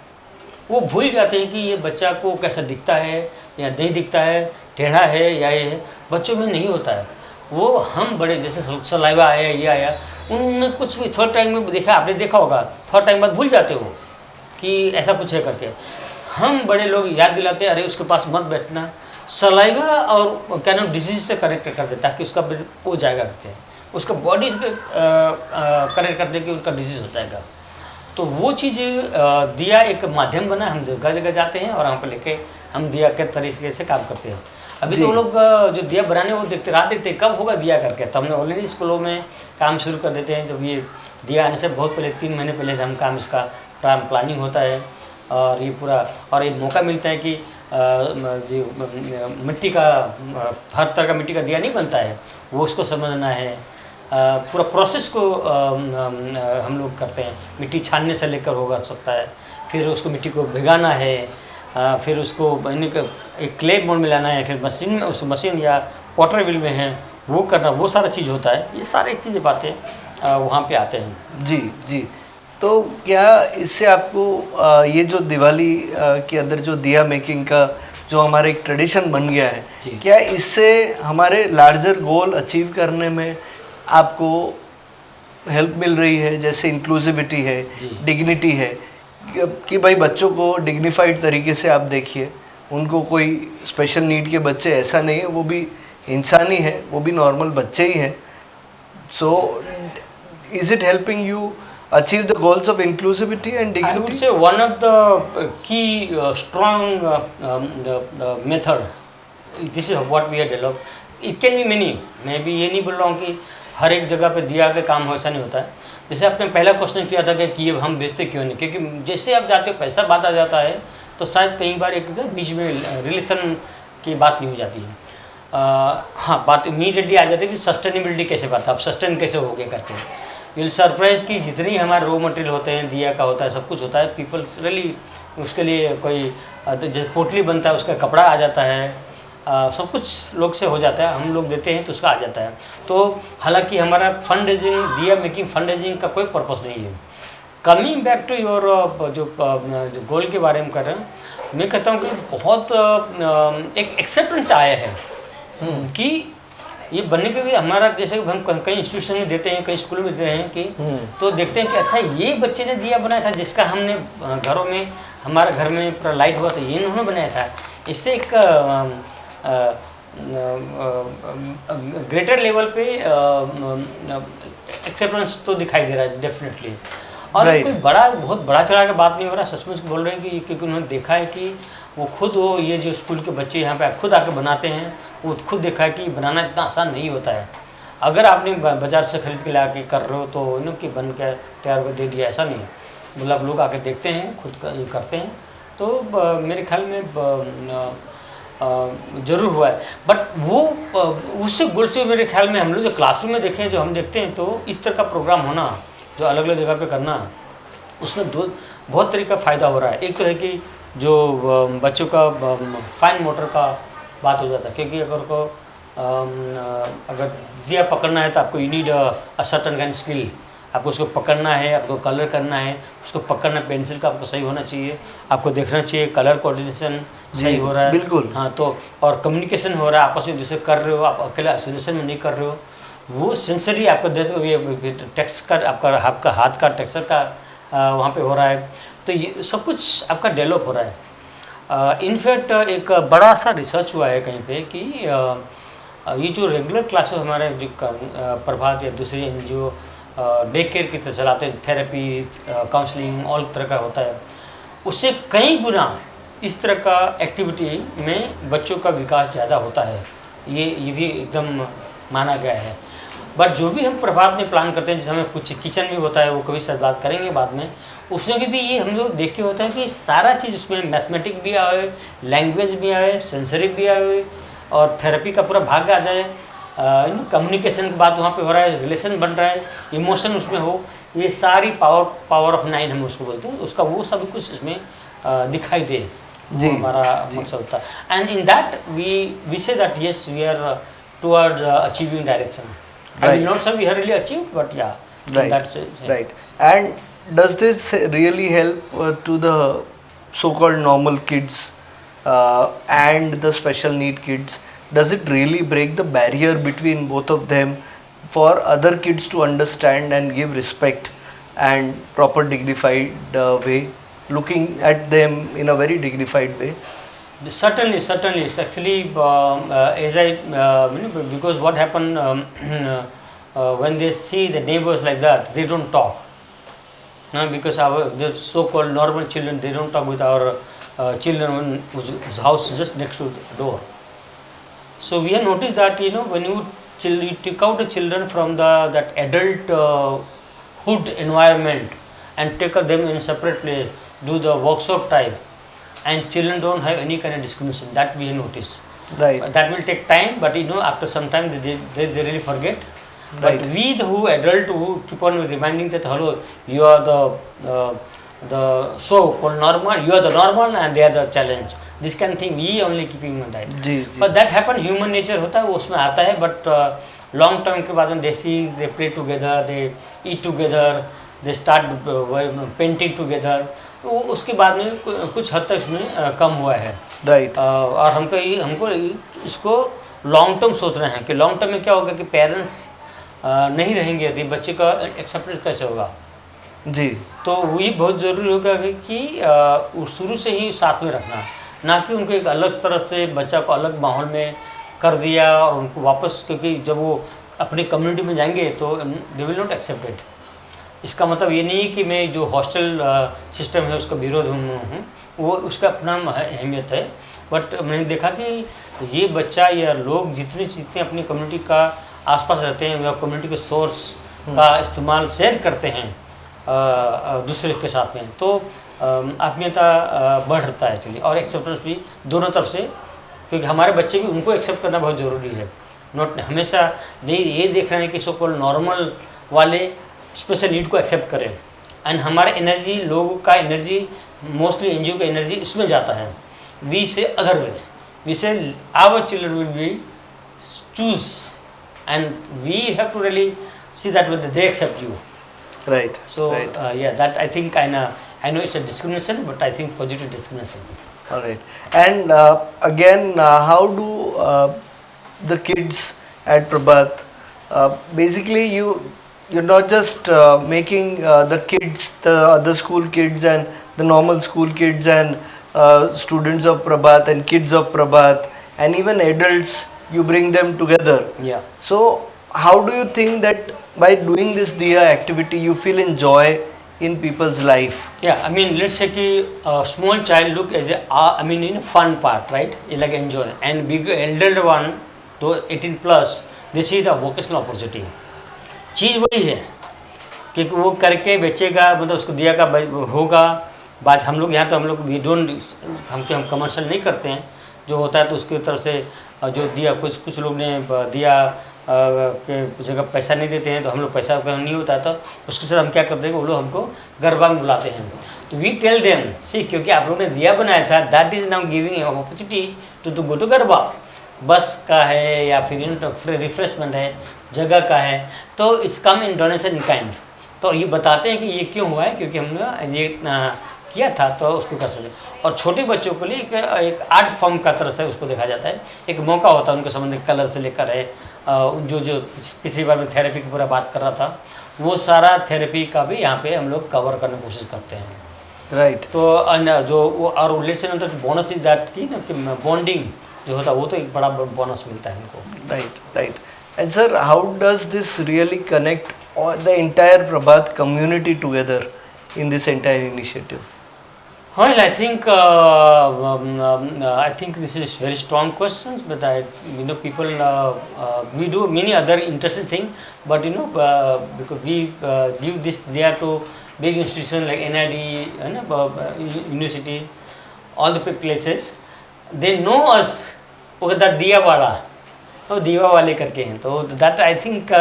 Speaker 2: वो भूल जाते हैं कि ये बच्चा को कैसा दिखता है या नहीं दिखता है, टेढ़ा है या ये है, बच्चों में नहीं होता है। वो हम बड़े जैसे सलाइवा आया, ये आया, उनमें कुछ भी थोड़ा टाइम में देखा, आपने देखा होगा, थोड़ा टाइम बाद भूल जाते हो कि ऐसा कुछ है करके। हम बड़े लोग याद दिलाते, अरे उसके पास मत बैठना, सलाइवा और क्या नाम डिजीज से कनेक्ट कर देता कि उसका हो जाएगा करके, उसका बॉडी से कनेक्ट कर दे कि उसका डिजीज़ हो जाएगा। तो वो चीज़ दिया एक माध्यम बना, हम जगह जगह जाते हैं और वहाँ पर लेके हम दिया के तरीके से काम करते हैं। अभी तो लोग जो दिया बनाने वो देखते राह देखते कब होगा दिया करके, तो हमने ऑलरेडी स्कूलों में काम शुरू कर देते हैं। जब ये दिया आने से बहुत पहले 3 महीने पहले से हम काम इसका प्लानिंग होता है, और ये पूरा, और ये मौका मिलता है कि मिट्टी का हर तरह का मिट्टी का दिया नहीं बनता है, वो उसको समझना है। पूरा प्रोसेस को हम लोग करते हैं, मिट्टी छानने से लेकर होगा सकता है, फिर उसको मिट्टी को भिगाना है, फिर उसको एक क्ले मोड में लाना है, फिर मशीन में, उस मशीन या वाटर व्हील में है वो करना, वो सारा चीज़ होता है। ये सारी चीज़ें बातें वहाँ पे आते हैं।
Speaker 1: जी जी। तो क्या इससे आपको ये जो दिवाली के अंदर जो दिया मेकिंग का जो हमारा एक ट्रेडिशन बन गया है, क्या इससे हमारे लार्जर गोल अचीव करने में आपको हेल्प मिल रही है? जैसे इंक्लूसिविटी है, डिग्निटी है, कि भाई बच्चों को डिग्निफाइड तरीके से आप देखिए, उनको कोई स्पेशल नीड के बच्चे ऐसा नहीं है, वो भी इंसान ही है, वो भी नॉर्मल बच्चे ही हैं. So, is it helping you achieve the goals of inclusivity and
Speaker 2: I would
Speaker 1: dignity?
Speaker 2: say one of the key strong method. This is what we have developed. It can be many. मैं भी ये नहीं बोल रहा हूँ कि हर एक जगह पे दिया के काम वैसा नहीं होता है. जैसे आपने पहला क्वेश्चन किया था कि ये हम बेचते क्यों नहीं, क्योंकि जैसे आप जाते हो पैसा बात आ जाता है तो शायद कई बार एक बीच में रिलेशन की बात नहीं हो जाती है. हाँ, बात इमीडिएटली आ जाती है कि सस्टेनेबिलिटी कैसे बात है, आप सस्टेन कैसे हो गए करके. विल सरप्राइज कि जितनी हमारे रॉ मटेरियल होते हैं, दिया का होता है, सब कुछ होता है, पीपल्स रियली उसके लिए कोई तो जैसे पोटली बनता है उसका कपड़ा आ जाता है, सब कुछ लोग से हो जाता है, हम लोग देते हैं तो उसका आ जाता है. तो हालांकि हमारा फंड रेजिंग, दिया मेकिंग फंड रेजिंग का कोई पर्पस नहीं है. कमिंग बैक टू योर जो गोल के बारे में कर रहे हैं, मैं कहता हूँ कि बहुत एक एक्सेप्टेंस आया है कि ये बनने के लिए हमारा, जैसे हम कई इंस्टीट्यूशन में देते हैं, कई स्कूलों में देते हैं कि तो देखते हैं कि अच्छा ये बच्चे ने दिया बनाया था जिसका हमने घरों में, हमारे घर में पूरा लाइट हुआ था, ये इन्होंने बनाया था. इससे एक ग्रेटर लेवल पे एक्सेप्टेंस तो दिखाई दे रहा है डेफिनेटली. और कोई बड़ा बहुत बड़ा चढ़ा के बात नहीं हो रहा, सचमुच बोल रहे हैं कि क्योंकि उन्होंने देखा है कि वो खुद वो ये जो स्कूल के बच्चे यहाँ पे खुद आके बनाते हैं, वो खुद देखा है कि बनाना इतना आसान नहीं होता है. अगर आपने बाज़ार से खरीद के ला के कर रहे हो तो इन्हों कि बन के तैयार कर दे दिया, ऐसा नहीं. मतलब लोग आके देखते हैं, खुद करते हैं, तो मेरे ख्याल में ज़रूर हुआ है. बट वो उससे गोल से मेरे ख्याल में हम लोग जो क्लासरूम में देखें, जो हम देखते हैं, तो इस तरह का प्रोग्राम होना, जो अलग अलग जगह पे करना, उसमें बहुत तरीका फ़ायदा हो रहा है. एक तो है कि जो बच्चों का फाइन मोटर का बात हो जाता है, क्योंकि अगर दिया पकड़ना है तो आपको you need a certain kind skill. आपको उसको पकड़ना है, आपको कलर करना है, उसको पकड़ना, पेंसिल का आपको सही होना चाहिए, आपको देखना चाहिए कलर कोऑर्डिनेशन सही हो रहा है.
Speaker 1: बिल्कुल.
Speaker 2: हाँ, तो और कम्युनिकेशन हो रहा है आपस में, जैसे कर रहे हो आप अकेला आइसोलेशन में नहीं कर रहे हो, वो सेंसरी आपको ये टेक्स्ट का आपका हाथ का टेक्सचर का वहाँ पे हो रहा है. तो ये सब कुछ आपका डेवलप हो रहा है. इनफैक्ट एक बड़ा सा रिसर्च हुआ है कहीं पे कि ये जो रेगुलर क्लासेस हमारे जो प्रभात या दूसरी एनजीओ डे केयर की तरह चलाते हैं, थेरेपी, काउंसलिंग, ऑल तरह का होता है, उससे कई गुना इस तरह का एक्टिविटी में बच्चों का विकास ज़्यादा होता है. ये भी एकदम माना गया है. बट जो भी हम प्रभात में प्लान करते हैं, जैसे हमें कुछ किचन में होता है, वो कभी शायद बात करेंगे बाद में, उसमें भी ये हम लोग देख के होता है कि सारा चीज़ इसमें मैथमेटिक भी आए, लैंग्वेज भी आए, सेंसरी भी आए, और थेरेपी का पूरा भाग आ जाए, कम्युनिकेशन की बात वहाँ पे हो रहा है, रिलेशन बन रहा है, इमोशन उसमें हो, ये सारी पावर ऑफ 9 हम उसको बोलते हैं, उसका वो सब कुछ इसमें दिखाई दे. जी, हमारा मकसद होता है. And in that we say that yes we are toward achieving direction. I will not say we have really achieved, but yeah, that's it.
Speaker 1: Right. And does this really help to the so-called normal kids and the special need kids? Does it really break the barrier between both of them for other kids to understand and give respect and proper dignified way, looking at them in a very dignified way?
Speaker 2: Certainly. It's actually as because what happened when they see the neighbors like that, they don't talk. Because the so-called normal children, they don't talk with our children whose house is just next to the door. So we have noticed that when you take out the children from that adult hood environment and take them in a separate place, do the workshop type, and children don't have any kind of discrimination. That we have noticed.
Speaker 1: Right.
Speaker 2: That will take time, but after some time they really forget. But we adult who keep on reminding that hello, you are the so-called normal, you are the normal and they are the challenge. This kind of thing we only keeping in mind. But that happen, human nature होता है, वो उसमें आता है. But long term के बाद में they play together, they eat together, they start painting together. तो उसके बाद में कुछ हद तक इसमें कम हुआ है.
Speaker 1: राइट.
Speaker 2: और हमको इसको लॉन्ग टर्म सोच रहे हैं कि लॉन्ग टर्म में क्या होगा कि पेरेंट्स नहीं रहेंगे यदि बच्चे का एक्सेप्टेंस कैसे होगा.
Speaker 1: जी.
Speaker 2: तो वही बहुत ज़रूरी होगा कि शुरू से ही साथ में रखना. ना कि उनको एक अलग तरह से बच्चा को अलग माहौल में कर दिया और उनको वापस, क्योंकि जब वो अपनी कम्युनिटी में जाएंगे तो दे विल नॉट एक्सेप्टेड। इसका मतलब ये नहीं है कि मैं जो हॉस्टल सिस्टम है उसका विरोध हूँ, वो उसका अपना अहमियत है। बट मैंने देखा कि ये बच्चा या लोग जितने जितने अपनी कम्युनिटी का आसपास रहते हैं, वह कम्युनिटी के सोर्स का इस्तेमाल शेयर करते हैं दूसरे के साथ में, तो आत्मीयता बढ़ता है एक्चुअली, और एक्सेप्टेंस भी दोनों तरफ से, क्योंकि हमारे बच्चे भी उनको एक्सेप्ट करना बहुत ज़रूरी है। नॉट हमेशा ये देख रहे हैं कि सो कॉल नॉर्मल वाले स्पेशल नीड को एक्सेप्ट करें, एंड हमारा एनर्जी, लोगों का एनर्जी, मोस्टली एनजीओ का एनर्जी इसमें जाता है। We say other way, we say our children will be choose, and we have to really see that whether they accept you.
Speaker 1: Right.
Speaker 2: So
Speaker 1: right.
Speaker 2: Yeah, that I think I know it's a discrimination, but I think positive discrimination.
Speaker 1: All right. And again, how do the kids at Prabhat, basically you're not just making the kids, the other school kids and the normal school kids and students of Prabhat and kids of Prabhat and even adults, you bring them together.
Speaker 2: Yeah.
Speaker 1: So how do you think that by doing this Diya activity you feel in joy in people's life?
Speaker 2: Yeah, I mean, let's say कि small child look as a I mean in a fun part, right? You like enjoy, and big elder one, तो 18 plus, they see the vocational opportunity. चीज़ वही है कि वो करके बेचेगा, मतलब उसको दिया का होगा। बात हम लोग यहाँ तो हम लोग वी डोंट, हम कमर्शियल नहीं करते हैं, जो होता है तो उसकी तरफ से जो दिया, कुछ लोग ने दिया के जगह पैसा नहीं देते हैं, तो हम लोग पैसा नहीं होता है तो उसके साथ हम क्या करते हैं, वो लोग हमको गरबा में बुलाते हैं। तो वी टेल देम सी, क्योंकि आप लोगों ने दिया बनाया था, that is now giving opportunity to go to garba. बस का है या फिर रिफ्रेशमेंट है, जगह का है, तो it's come in donation in kind. तो ये बताते हैं कि ये क्यों हुआ है, क्योंकि हमने ये किया था तो उसको कर सकते। और छोटे बच्चों के लिए एक आर्ट फॉर्म का तरह से उसको देखा जाता है, एक मौका होता है उनके संबंधित कलर से लेकर है, जो पिछली बार में थेरेपी की पूरा बात कर रहा था, वो सारा थेरेपी का भी यहाँ पे हम लोग कवर करने की कोशिश करते हैं।
Speaker 1: राइट।
Speaker 2: तो जो वो और लेट्स से नंतर बोनस इज दैट की ना कि बॉन्डिंग जो होता है, वो तो एक बड़ा बोनस मिलता है उनको।
Speaker 1: Right. And sir, how does this really connect the entire Prabhat community together in this entire initiative?
Speaker 2: Well, I think this is very strong questions, but people we do many other interesting thing, but because we give this there to big institutions like NID, university, all the places, they know us. वो that दिया वाला, वो दिया वाले करके हैं, तो that I think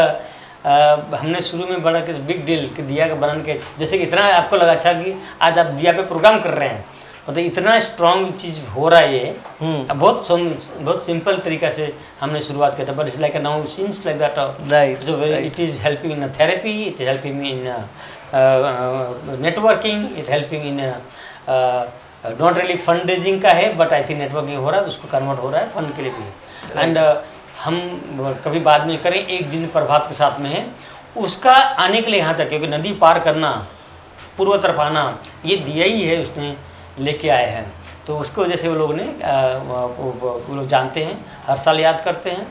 Speaker 2: हमने शुरू में बड़ा कि बिग डील कि दिया का बनाने के, जैसे कि इतना आपको लगा अच्छा कि आज आप दिया पे प्रोग्राम कर रहे हैं, मतलब इतना स्ट्रॉन्ग चीज़ हो रहा है ये। बहुत सिंपल तरीका से हमने शुरुआत किया था, but it's like now seems like that, right. So it is helping in therapy, it is helping in networking, it helping in not really fund raising का है, बट आई थिंक नेटवर्किंग हो रहा है, उसको कन्वर्ट हो रहा है फंड के लिए भी। एंड हम कभी बाद में करें, एक दिन प्रभात के साथ में है उसका आने के लिए यहाँ तक, क्योंकि नदी पार करना, पूर्व तरफ आना, ये दिया ही है उसने लेके आए हैं, तो उसको वजह से वो लोग ने वो लोग जानते हैं, हर साल याद करते हैं।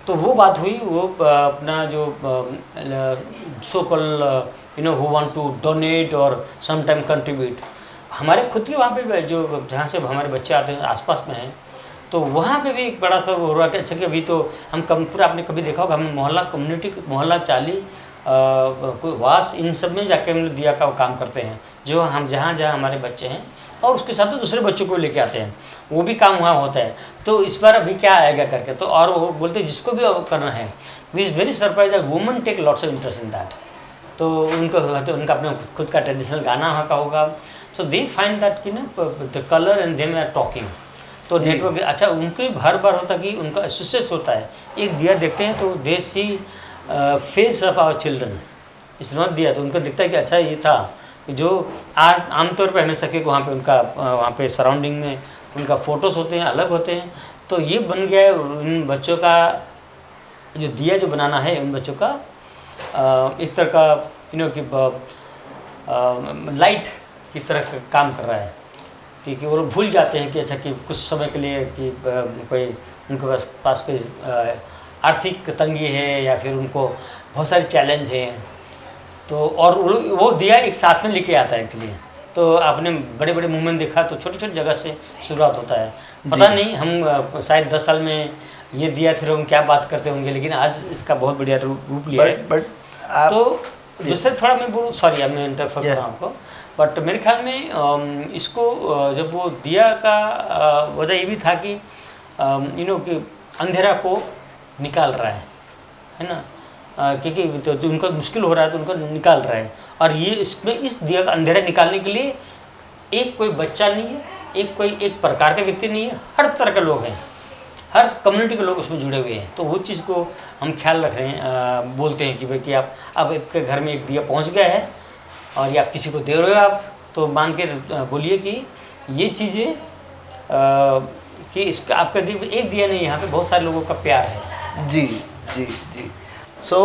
Speaker 2: तो वो बात हुई, वो अपना जो so call who want to donate और सम टाइम कंट्रीब्यूट, हमारे खुद के वहाँ पे जो जहाँ से हमारे बच्चे आते हैं आसपास में हैं, तो वहाँ पे भी एक बड़ा सा हो रहा है। अच्छा कि अभी तो हम पूरा आपने कभी देखा होगा, हम मोहल्ला कम्युनिटी, मोहल्ला चाली कोई वास, इन सब में जाके हम लोग दिया का काम करते हैं, जो हम जहाँ हमारे बच्चे हैं, और उसके साथ तो दूसरे बच्चों को लेके आते हैं, वो भी काम वहाँ होता है। तो इस बार अभी क्या आएगा करके, तो और वो बोलते हैं जिसको भी करना है, we is very surprise that women take lots of interest in that. तो उनका अपना खुद का ट्रेडिशनल गाना वहाँ का होगा, सो दे फाइंड दैट कि ना the colour and them are talking. तो नेटवर्क अच्छा उनके हर बार होता कि उनका एसोसिएट होता है, एक दिया देखते हैं तो दे सी फेस ऑफ आवर चिल्ड्रन, इस नॉट दिया, तो उनको दिखता है कि अच्छा ये था, जो आमतौर पर हमेशा कि वहाँ पे उनका वहाँ पे सराउंडिंग में उनका फ़ोटोज़ होते हैं, अलग होते हैं। तो ये बन गया है उन बच्चों का जो दिया जो बनाना है, उन बच्चों का एक तरह का कि लाइट की तरह काम कर रहा है। क्योंकि वो लोग भूल जाते हैं कि अच्छा कि कुछ समय के लिए कि कोई उनके पास कोई आर्थिक तंगी है या फिर उनको बहुत सारे चैलेंज हैं। तो और वो दिया एक साथ में लेके आता है एक्चुअली। तो आपने बड़े बड़े मूवमेंट देखा तो छोटी छोटी जगह से शुरुआत होता है। पता नहीं हम शायद 10 साल में ये दिया फिर हम क्या बात करते होंगे, लेकिन आज इसका बहुत बढ़िया रूप लिया है।
Speaker 1: बट
Speaker 2: तो दूसरे थोड़ा मैं बोलूँ, सॉरी मैं इंटरफेयर कर रहा हूँ आपको, बट मेरे ख्याल में इसको जब वो दिया का वजह ये भी था कि कि अंधेरा को निकाल रहा है ना, क्योंकि तो उनको मुश्किल हो रहा है तो उनको निकाल रहा है। और ये इसमें इस दिया का अंधेरा निकालने के लिए एक कोई बच्चा नहीं है, एक प्रकार का व्यक्ति नहीं है, हर तरह के लोग हैं, हर कम्युनिटी के लोग उसमें जुड़े हुए हैं। तो वो चीज़ को हम ख्याल रख रहे हैं, बोलते हैं कि भाई कि आप अब आपके घर में एक दिया पहुंच गया है और ये आप किसी को दे रहे हो, आप तो मान के बोलिए कि ये चीज़ें कि इसका आपका एक दिया नहीं, यहाँ पे बहुत सारे लोगों का प्यार है।
Speaker 1: जी जी जी। सो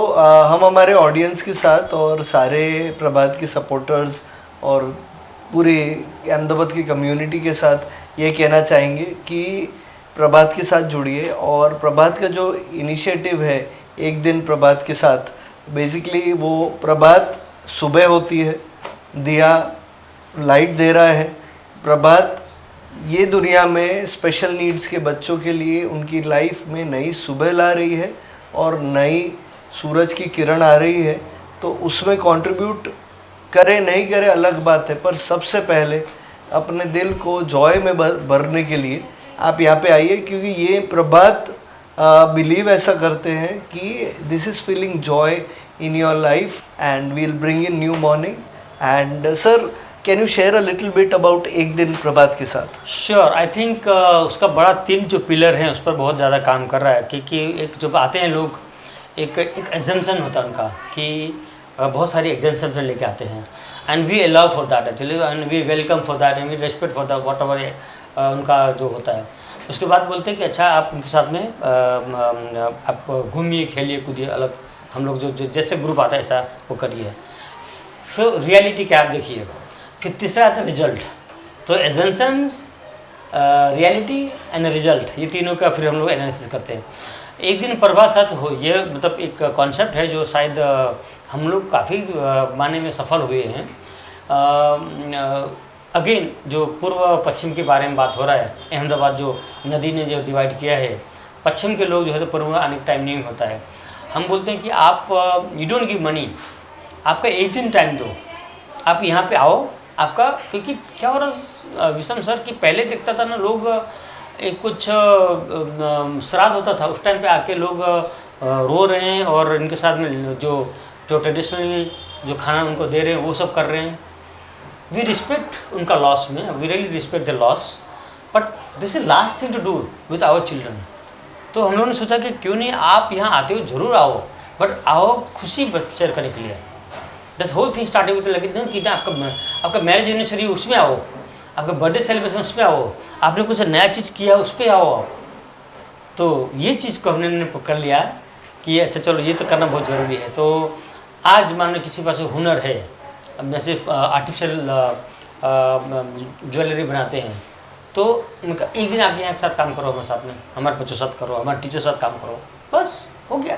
Speaker 1: हम हमारे ऑडियंस के साथ और सारे प्रभात के सपोर्टर्स और पूरी अहमदाबाद की कम्युनिटी के साथ ये कहना चाहेंगे कि प्रभात के साथ जुड़िए। और प्रभात का जो इनिशिएटिव है एक दिन प्रभात के साथ, बेसिकली वो प्रभात सुबह होती है, दिया लाइट दे रहा है। प्रभात ये दुनिया में स्पेशल नीड्स के बच्चों के लिए उनकी लाइफ में नई सुबह ला रही है और नई सूरज की किरण आ रही है। तो उसमें कंट्रीब्यूट करे नहीं करे अलग बात है, पर सबसे पहले अपने दिल को जॉय में भरने के लिए आप यहाँ पे आइए, क्योंकि ये प्रभात बिलीव ऐसा करते हैं कि this is feeling joy in your life and will bring in new morning. And sir, can you share a little bit about एक दिन प्रभात के साथ?
Speaker 2: श्योर, आई थिंक उसका बड़ा 3 जो पिलर हैं उस पर बहुत ज़्यादा काम कर रहा है। क्योंकि एक जब आते हैं लोग, एक एग्जम्पशन होता है उनका कि बहुत सारी एग्जम्पशन लेके आते हैं, and we allow for that actually, and we welcome for that, and we respect for that whatever उनका जो होता है। उसके बाद बोलते हैं कि अच्छा आप उनके साथ में आप घूमिए, खेलिए, कूदिए, अलग हम लोग जो जैसे ग्रुप आता है ऐसा वो करिए। फिर रियलिटी क्या आप देखिए। फिर तीसरा आता है रिजल्ट। तो एजेंशंस, रियलिटी एंड रिजल्ट, ये तीनों का फिर हम लोग एनालिसिस करते हैं। एक दिन प्रभात साथ हो, ये मतलब एक कॉन्सेप्ट है जो शायद हम लोग काफ़ी मायने में सफल हुए हैं। अगेन जो पूर्व पश्चिम के बारे में बात हो रहा है, अहमदाबाद जो नदी ने जो डिवाइड किया है, पश्चिम के लोग जो है तो पूर्व में आने का टाइम नहीं होता है। हम बोलते हैं कि आप यू डोंट गिव मनी, आपका एक दिन टाइम दो, आप यहाँ पे आओ आपका। क्योंकि क्या हो रहा विषम सर कि पहले दिखता था ना, लोग एक कुछ श्राद्ध होता था उस टाइम पे आके लोग रो रहे हैं और इनके साथ में जो ट्रेडिशनल जो खाना उनको दे रहे हैं वो सब कर रहे हैं। वी रिस्पेक्ट उनका लॉस में, we really respect the laws, but this is last thing to do with our children. तो हम लोगों ने सोचा कि क्यों नहीं आप यहाँ आते हो, ज़रूर आओ, बट आओ खुशी शेयर करने के लिए। दस होल थिंग स्टार्टिंग विद लगे कि आपका मैरिज एनिवर्सरी उसमें आओ, आपका बर्थडे सेलिब्रेशन उसमें आओ, आपने कुछ नया चीज़ किया उस पर आओ। तो ये चीज़ को हमने पकड़ लिया कि अच्छा चलो ये तो करना बहुत ज़रूरी है। तो आज मान लो किसी पास हुनर है, अब जैसे आर्टिफिशियल ज्वेलरी बनाते हैं, तो उनका एक दिन आप यहाँ के साथ काम करो, हमारे साथ में, हमारे बच्चों के साथ करो, हमारे टीचर के साथ काम करो, बस हो गया।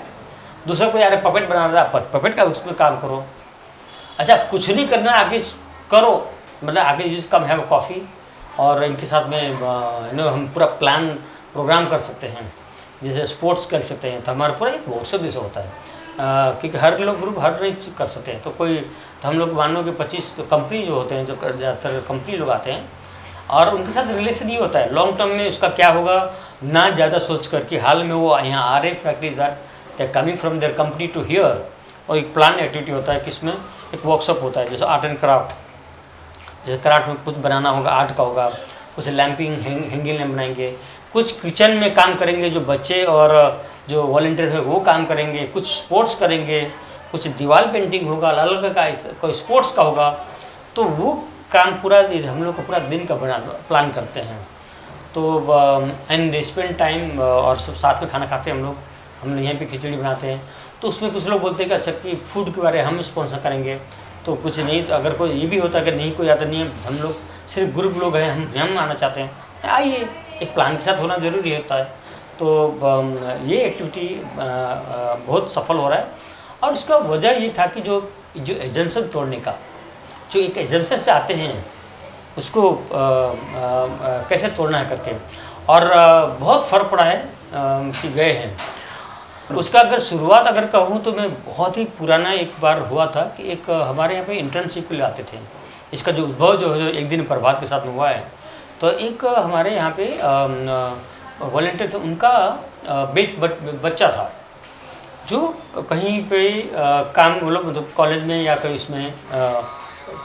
Speaker 2: दूसरा कोई यार पपेट बना रहा है, पपेट का उसमें काम करो। अच्छा कुछ नहीं करना, आगे करो, मतलब आगे जिस कम है वो कॉफ़ी, और इनके साथ में हम पूरा प्रोग्राम कर सकते हैं, जैसे स्पोर्ट्स कर सकते हैं। तो हमारा पूरा एक वर्कशॉप जैसे होता है, क्योंकि हर लोग ग्रुप हर नहीं कर सकते हैं। तो कोई तो हम लोग मान लो कि 25 कंपनी जो होते हैं, जो ज़्यादातर कंपनी लोग आते हैं, और उनके साथ रिलेशन ये होता है लॉन्ग टर्म में उसका क्या होगा ना ज़्यादा सोच कर कि हाल में वो यहाँ आ रहे, fact is that they coming from their company to here. और एक प्लान एक्टिविटी होता है कि इसमें एक वर्कशॉप होता है, जैसे आर्ट एंड क्राफ्ट, जैसे क्राफ्ट में कुछ बनाना होगा, आर्ट का होगा, कुछ लैंपिंग हैंगिंग लैम्प बनाएंगे, कुछ किचन में काम करेंगे जो बच्चे और जो वॉलंटियर है वो काम करेंगे, कुछ स्पोर्ट्स करेंगे, कुछ दीवार पेंटिंग होगा, अलग का कोई स्पोर्ट्स का होगा। तो वो काम पूरा हम लोग का पूरा दिन का प्लान करते हैं। तो एंड दे स्पेंड टाइम, और सब साथ में खाना खाते हैं हम लोग यहाँ पे खिचड़ी बनाते हैं। तो उसमें कुछ लोग बोलते हैं कि अच्छा कि फूड के बारे में हम स्पॉन्सर करेंगे, तो कुछ नहीं, तो अगर कोई ये भी होता है कि नहीं कोई आता नहीं है, हम लोग सिर्फ ग्रुप लोग हैं, हम आना चाहते हैं, आइए, एक प्लान के साथ होना ज़रूरी होता है। तो ये एक्टिविटी बहुत सफल हो रहा है। और उसका वजह ये था कि जो एजम्पशन तोड़ने का, जो एक एजम्पशन से आते हैं उसको कैसे तोड़ना है करके, और बहुत फ़र्क पड़ा है कि गए हैं। उसका अगर शुरुआत अगर कहूँ तो मैं बहुत ही पुराना एक बार हुआ था कि एक हमारे यहाँ पे इंटर्नशिप के लिए आते थे। इसका जो उद्भव जो एक दिन प्रभात के साथ में हुआ है, तो एक हमारे यहाँ पे वॉलंटियर थे, उनका बच्चा था जो कहीं पे काम, वो लोग मतलब कॉलेज में या कहीं उसमें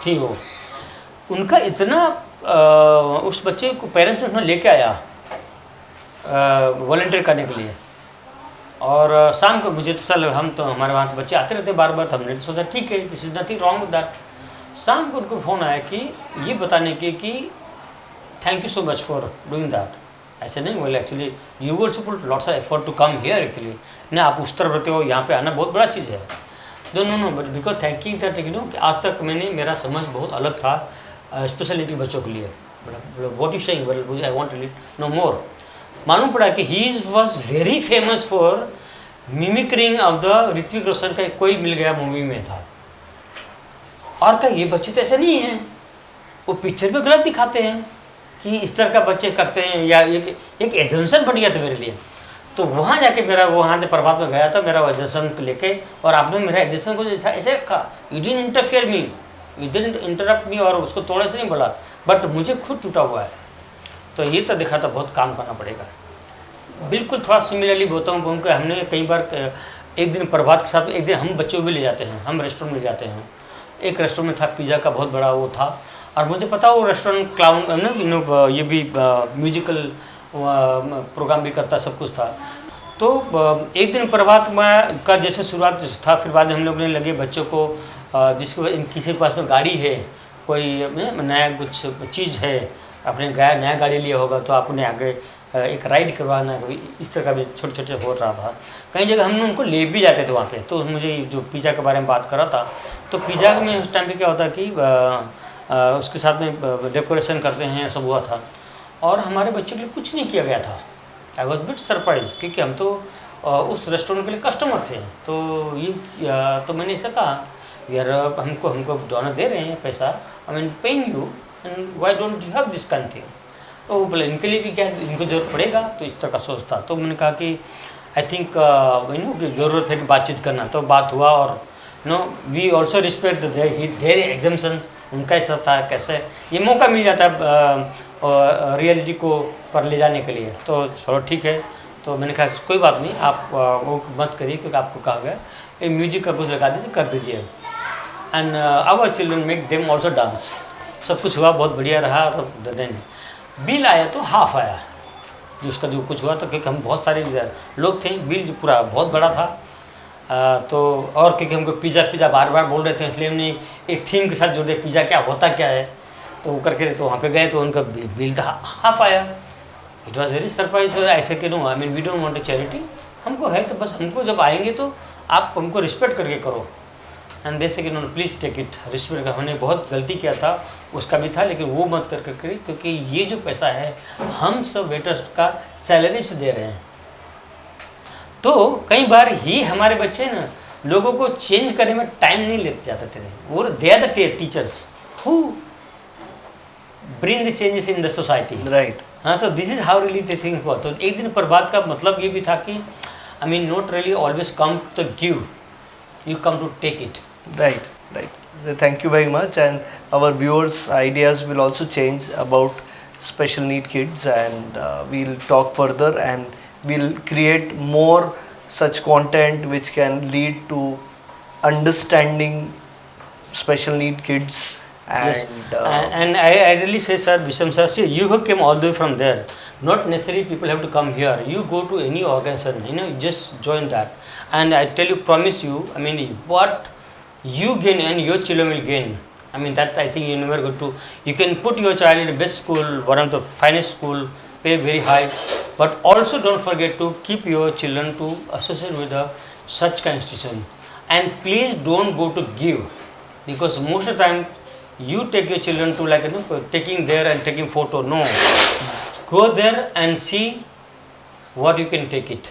Speaker 2: थी वो, उनका इतना उस बच्चे को पेरेंट्स ने लेके आया वॉलंटियर करने के लिए। और शाम को मुझे तो सर, हम तो हमारे वहाँ के बच्चे आते रहते बार बार, तो हमने तो सोचा ठीक है, this is nothing wrong with that. शाम को उनको फ़ोन आया कि ये बताने के कि thank you so much for doing that. ऐसे नहीं बोले, actually you also put lots of effort to come here actually, ना आप उस तरफ रहते हो, यहाँ पे आना बहुत बड़ा चीज़ है। No but because thanking that, you know कि आज तक मैंने, मेरा समझ बहुत अलग था स्पेशलिटी बच्चों के लिए। What you saying, I want to know more. मालूम पड़ा कि he was very famous for mimicking of the Hrithik Roshan का कोई मिल गया मूवी में था। और क्या ये बच्चे तो ऐसे नहीं हैं, वो पिक्चर में गलत दिखाते हैं कि इस तरह का बच्चे करते हैं, या एक एजम्पशन बन गया था मेरे लिए। तो वहाँ जाके मेरा, वहाँ से प्रभात में गया था मेरा एजम्पशन लेके, और आपने मेरा एजम्पशन को ऐसे रखा, you didn't interfere me, you didn't interrupt मी, और उसको तोड़े से नहीं बोला, बट मुझे खुद टूटा हुआ है। तो ये तो देखा था बहुत काम करना पड़ेगा। बिल्कुल थोड़ा सिमिलरली बताऊँ उनको, हमने कई बार एक दिन प्रभात के साथ एक दिन हम बच्चों को भी ले जाते हैं, हम रेस्टोरेंट में जाते हैं। एक रेस्टोरेंट में था, पिज़्ज़ा का बहुत बड़ा वो था, और मुझे पता वो रेस्टोरेंट क्लाउन ये भी म्यूजिकल प्रोग्राम भी करता, सब कुछ था। तो एक दिन प्रभात में का जैसे शुरुआत था, फिर बाद में हम लोग ने लगे बच्चों को जिसके किसी के पास में गाड़ी है, कोई नया कुछ चीज़ है, अपने नया गाड़ी लिया होगा तो आपने आगे एक राइड करवाना, इस तरह का भी छोटे छोटे हो रहा था। कई जगह हम उनको ले भी जाते थे वहाँ पे। तो मुझे जो पिज़्ज़ा के बारे में बात कर रहा था, तो पिज़्ज़ा में उस टाइम पे क्या होता कि उसके साथ में डेकोरेशन करते हैं, सब हुआ था, और हमारे बच्चों के लिए कुछ नहीं किया गया था। आई वॉज बिट सरप्राइज, क्योंकि हम तो उस रेस्टोरेंट के लिए कस्टमर थे। तो ये तो मैंने ऐसा कहा, यार हमको डोनर दे रहे हैं पैसा, I mean paying you, and why don't you have this kind thing. तो बोले इनके लिए भी क्या इनको ज़रूरत पड़ेगा, तो इस तरह का सोच था। तो मैंने कहा कि आई थिंक कि ज़रूरत है कि बातचीत करना। तो बात हुआ, और we also respect their exemption, उनका ऐसा था कैसे ये मौका मिल जाता है रियलिटी को पर ले जाने के लिए। तो चलो ठीक है। तो मैंने कहा कोई बात नहीं, आप वो मत करिए, क्योंकि आपको कहा गया ये म्यूजिक का कुछ लगा दीजिए, कर दीजिए। And our children make them also dance. सब कुछ हुआ, बहुत बढ़िया रहा। तो देन बिल आया तो हाफ आया, जो उसका जो कुछ हुआ, तो क्योंकि हम बहुत सारे लोग थे, बिल जो पूरा बहुत बड़ा था। तो और क्योंकि हमको पिज़्ज़ा बार बार बोल रहे थे, इसलिए हमने एक थीम के साथ जोड़ दिया, पिज़्ज़ा क्या होता क्या है। तो वो करके तो वहाँ पे गए, तो उनका बिल तो हाफ आया। It was very surprise. ऐसे कि no, I mean we don't want a charity, हमको है तो बस, हमको जब आएंगे तो आप हमको रिस्पेक्ट करके करो। एंड दे से कि no please take it, respect. हमने बहुत गलती किया था, उसका भी था, लेकिन वो मत करके करिए, क्योंकि ये जो पैसा है हम सब वेटर्स का सैलरी से दे रहे हैं। तो कई बार ही हमारे बच्चे ना लोगों को चेंज करने में टाइम नहीं लेते जाते थे, वो they are the teachers who bring the changes in the society,
Speaker 1: right.
Speaker 2: हाँ, तो this is how really the thing हुआ। तो एक दिन प्रभात का मतलब ये भी था कि I mean not really always come to give, you come to take it.
Speaker 1: Right, right. Thank you very much, and our viewers' ideas will also change about special need kids, and we'll talk further, and we'll create more such content which can lead to understanding special need kids.
Speaker 2: Yes.
Speaker 1: And
Speaker 2: And I really say, sir, Visham sir, see, you have came all the way from there. Not necessarily people have to come here. You go to any organization, you just join that. And I tell you, promise you, I mean, what you gain and your children will gain. I mean, that I think you never go to. You can put your child in the best school, one of the finest school, pay very high, but also don't forget to keep your children to associate with such kind of institution. And please don't go to give, because most of the time you take your children to like taking there and taking photo. No, go there and see what you can take it.